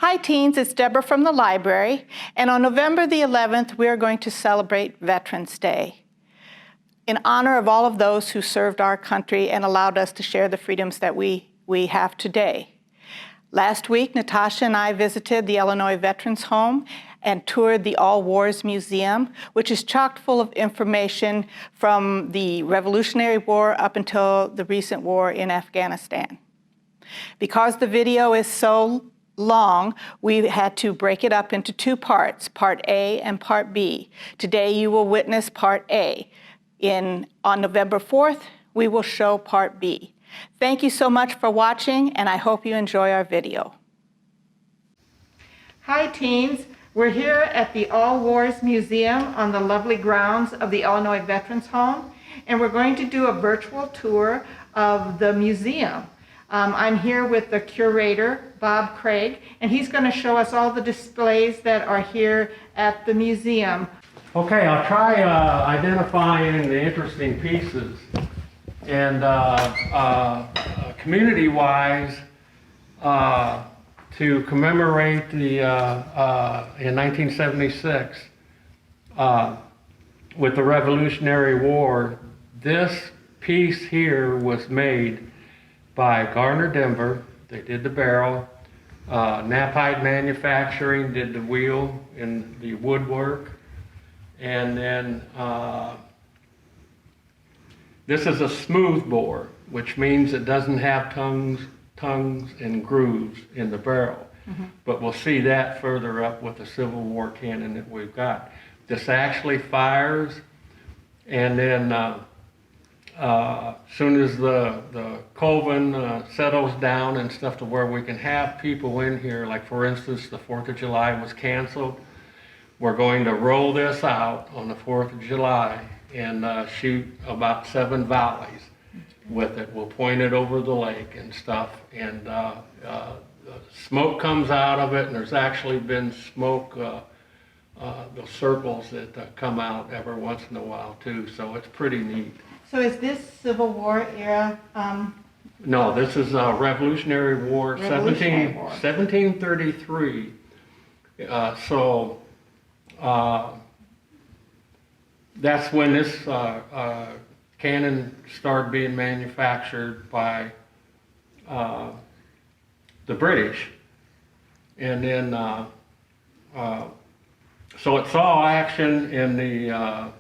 Hi teens, it's Deborah from the library, and on November the 11th, we are going to celebrate Veterans Day in honor of all of those who served our country and allowed us to share the freedoms that we have today. Last week, Natasha and I visited the Illinois Veterans Home and toured the All Wars Museum, which is chock full of information from the Revolutionary War up until the recent war in Afghanistan. Because the video is so long, we had to break it up into two parts, Part A and Part B. Today you will witness Part A. On November 4th, we will show Part B. Thank you so much for watching, and I hope you enjoy our video. Hi teens, we're here at the All Wars Museum on the lovely grounds of the Illinois Veterans Home, and we're going to do a virtual tour of the museum. I'm here with the curator, Bob Craig, and he's going to show us all the displays that are here at the museum. Okay, I'll try identifying the interesting pieces. And community-wise, to commemorate the in 1976 with the Revolutionary War, this piece here was made by Gardner Denver. They did the barrel. Knapheide Manufacturing did the wheel and the woodwork. And then this is a smooth bore, which means it doesn't have tongues and grooves in the barrel. But we'll see that further up with the Civil War cannon that we've got. This actually fires, and then soon as the Coven settles down and stuff to where we can have people in here, like for instance, the 4th of July was canceled. We're going to roll this out on the 4th of July and shoot about 7 volleys with it. We'll point it over the lake and stuff, and smoke comes out of it, and there's actually been smoke, those circles that come out every once in a while too, so it's pretty neat. So is this Civil War era? No, this is Revolutionary War, 1733. That's when this cannon started being manufactured by the British. And then, so it saw action in the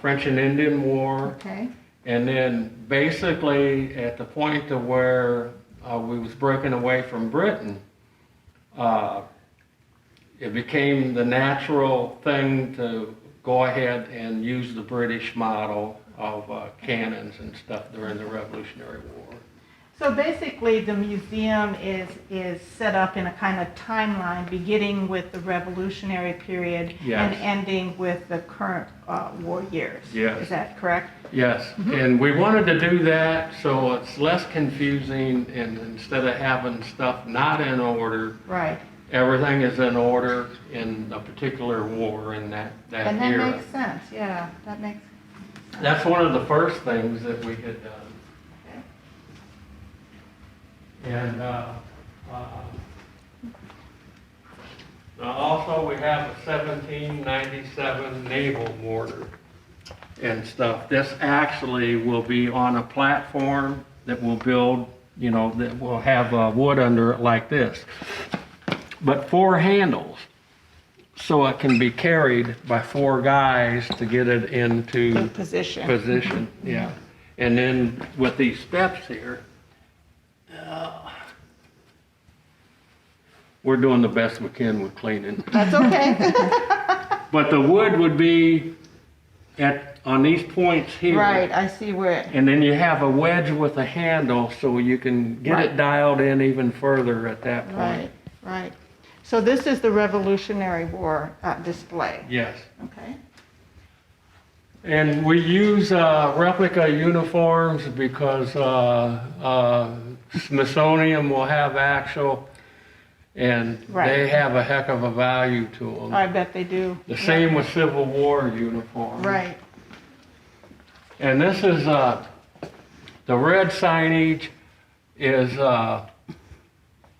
French and Indian War. Okay. And then basically at the point to where we was breaking away from Britain, it became the natural thing to go ahead and use the British model of cannons and stuff during the Revolutionary War. So basically the museum is set up in a kind of timeline, beginning with the Revolutionary period and ending with the current war years. Yes. Is that correct? Yes, and we wanted to do that so it's less confusing, and instead of having stuff not in order, right, everything is in order in a particular war in that era. And that makes sense, yeah, that makes sense. That's one of the first things that we had done. And also we have a 1797 naval mortar and stuff. This actually will be on a platform that we'll build, you know, that will have wood under it like this. But 4 handles, so it can be carried by 4 guys to get it into position. Yeah. And then with these steps here, we're doing the best we can with cleaning. That's okay. But the wood would be on these points here. Right, I see where. And then you have a wedge with a handle so you can get it dialed in even further at that point. Right, right. So this is the Revolutionary War display. Yes. Okay. And we use replica uniforms because Smithsonian will have actual, and they have a heck of a value to them. I bet they do. The same with Civil War uniforms. Right. And this is, the red signage is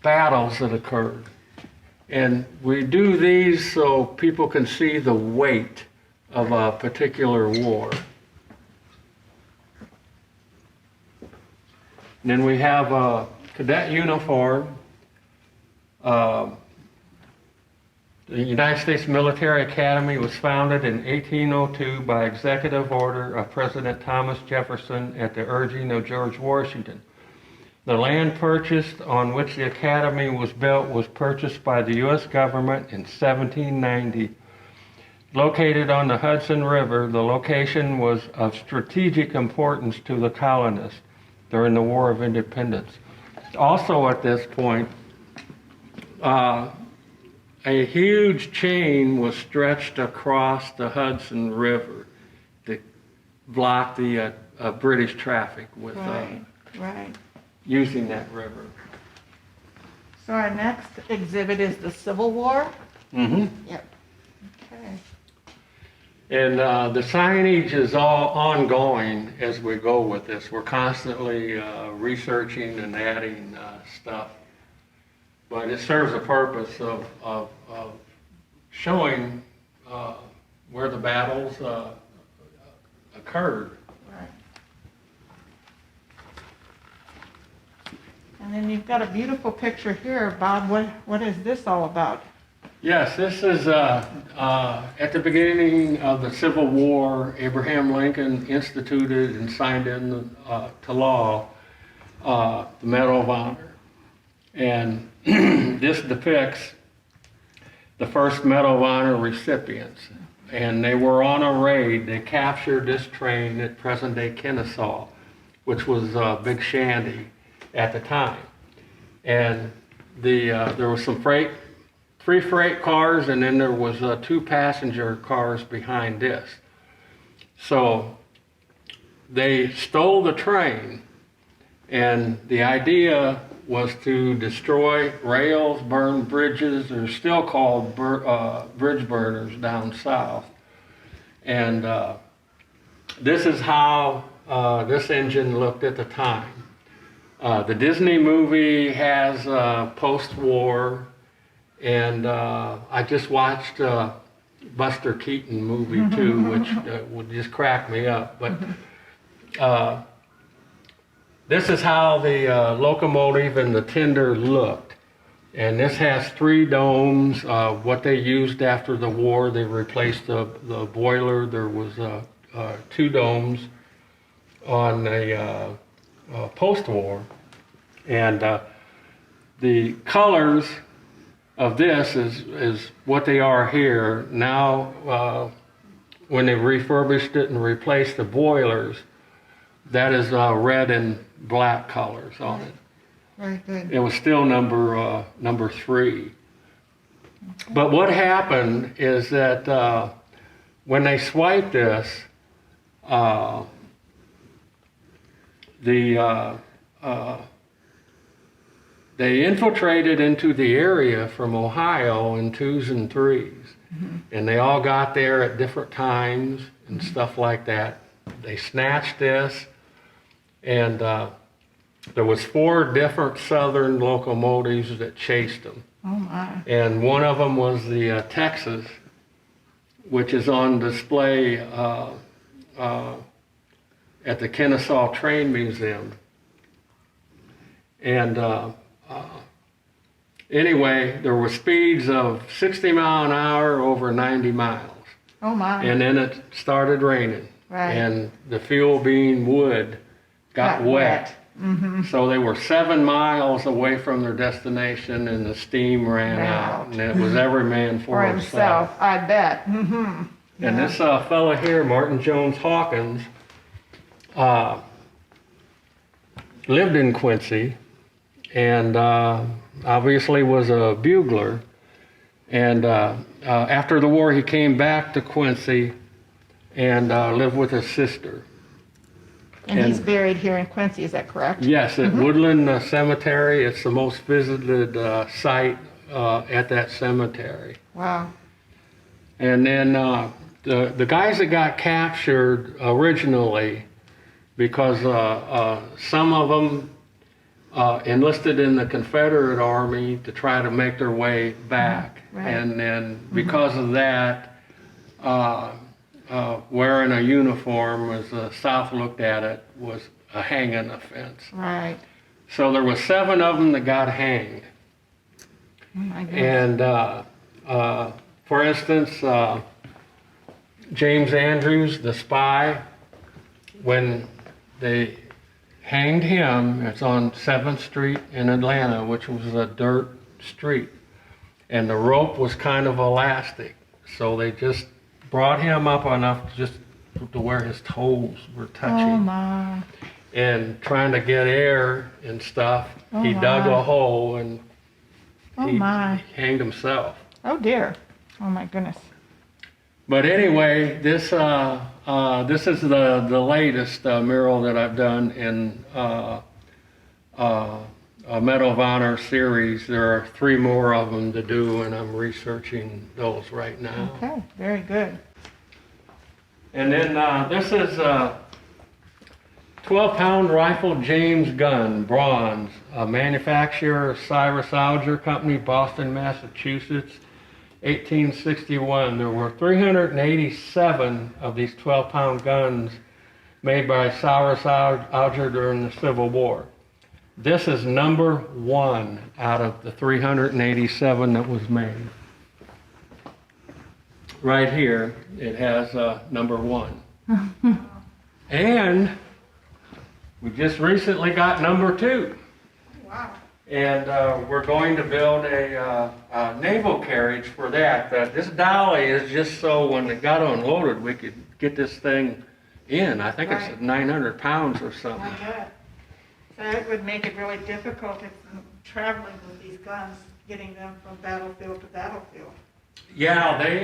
battles that occurred. And we do these so people can see the weight of a particular war. And then we have a cadet uniform. The United States Military Academy was founded in 1802 by executive order of President Thomas Jefferson at the urging of George Washington. The land purchased on which the academy was built was purchased by the U.S. government in 1790. Located on the Hudson River, the location was of strategic importance to the colonists during the War of Independence. Also at this point, a huge chain was stretched across the Hudson River to block the British traffic with Right. using that river. So our next exhibit is the Civil War? Mm-hmm. Yep. Okay. And the signage is all ongoing as we go with this. We're constantly researching and adding stuff. But it serves a purpose of showing where the battles occurred. Right. And then you've got a beautiful picture here, Bob. What is this all about? Yes, this is at the beginning of the Civil War. Abraham Lincoln instituted and signed into law the Medal of Honor. And this depicts the first Medal of Honor recipients. And they were on a raid. They captured this train at present-day Kennesaw, which was Big Shandy at the time. And there was some three freight cars, and then there was 2 passenger cars behind this. So they stole the train, and the idea was to destroy rails, burn bridges. They're still called bridge burners down south. And this is how this engine looked at the time. The Disney movie has post-war, and I just watched Buster Keaton movie too, which would just crack me up. But this is how the locomotive and the tender looked. And this has 3 domes. What they used after the war, they replaced the boiler. There was 2 domes on the post-war. And the colors of this is what they are here. Now, when they refurbished it and replaced the boilers, that is red and black colors on it. Very good. It was still number 3. But what happened is that when they swiped this, they infiltrated into the area from Ohio in 2s and 3s. Mm-hmm. And they all got there at different times and stuff like that. They snatched this, and there was 4 different southern locomotives that chased them. Oh my. And one of them was the Texas, which is on display at the Kennesaw Train Museum. And anyway, there were speeds of 60 miles an hour over 90 miles. Oh my. And then it started raining. Right. And the fuel, being wood, got wet. Mm-hmm. So they were 7 miles away from their destination, and the steam ran out. And it was every man for himself. I bet. Mm-hmm. Yeah. And this fellow here, Martin Jones Hawkins, lived in Quincy, and obviously was a bugler. And after the war, he came back to Quincy and lived with his sister. And he's buried here in Quincy, is that correct? Yes, at Woodland Cemetery. It's the most visited site at that cemetery. Wow. And then the guys that got captured originally, because some of them enlisted in the Confederate Army to try to make their way back. Right. And then because of that, wearing a uniform, as the South looked at it, was a hanging offense. Right. So there was 7 of them that got hanged. Oh my goodness. And for instance, James Andrews, the spy, when they hanged him, it's on 7th Street in Atlanta, which was a dirt street. And the rope was kind of elastic. So they just brought him up enough just to where his toes were touching. Oh my. And trying to get air and stuff, Oh, he dug my. a hole and Oh he my. hanged himself. Oh dear. Oh my goodness. But anyway, this is the latest mural that I've done in a Medal of Honor series. There are 3 more of them to do, and I'm researching those right now. Okay. Very good. And then this is 12-pound rifle James gun, bronze, manufacturer Cyrus Alger Company, Boston, Massachusetts, 1861. There were 387 of these 12-pound guns made by Cyrus Alger during the Civil War. This is number 1 out of the 387 that was made. Right here, it has number 1. And we just recently got number 2. Wow. And we're going to build a naval carriage for that. This dolly is just so when it got unloaded, we could get this thing in. I think Right. it's 900 pounds or something. My God. So it would make it really difficult if traveling with these guns, getting them from battlefield to battlefield. Yeah, they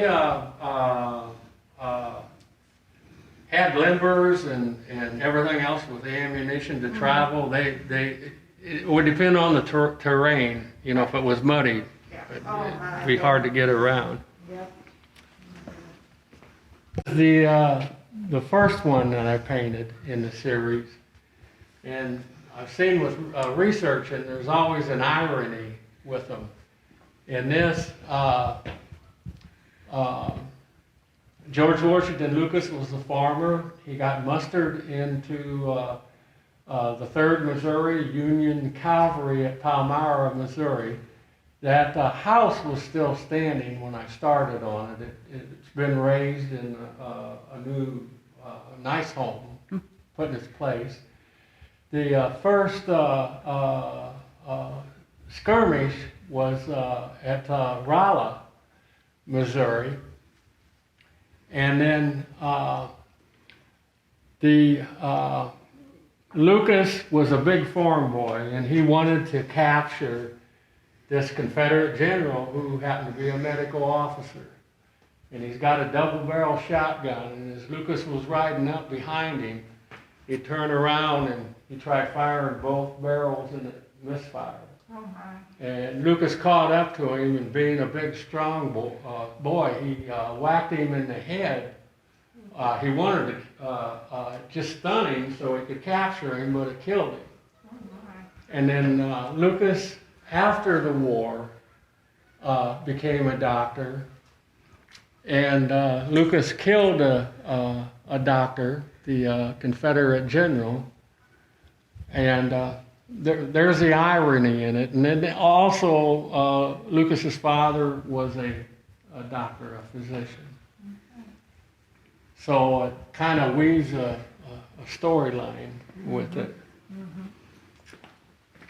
had limbers and everything else with the ammunition to travel. It would depend on the terrain. You know, if it was muddy, Yeah. it'd be hard to get around. Yep. The first one that I painted in the series, and I've seen with research, and there's always an irony with them. In this, George Washington Lucas was a farmer. He got mustered into the 3rd Missouri Union Cavalry at Palmyra, Missouri. That house was still standing when I started on it. It's been raised in a new, nice home, put in its place. The first skirmish was at Rolla, Missouri. And then Lucas was a big farm boy, and he wanted to capture this Confederate general who happened to be a medical officer. And he's got a double-barrel shotgun, and as Lucas was riding up behind him, he turned around and he tried firing both barrels, and it misfired. Oh my. And Lucas caught up to him, and being a big, strong boy, he whacked him in the head. He wanted to just stun him so he could capture him, but it killed him. Oh my. And then Lucas, after the war, became a doctor. And Lucas killed a doctor, the Confederate general. And there's the irony in it. And then also, Lucas's father was a doctor, a physician. So it kind of weaves a storyline with it.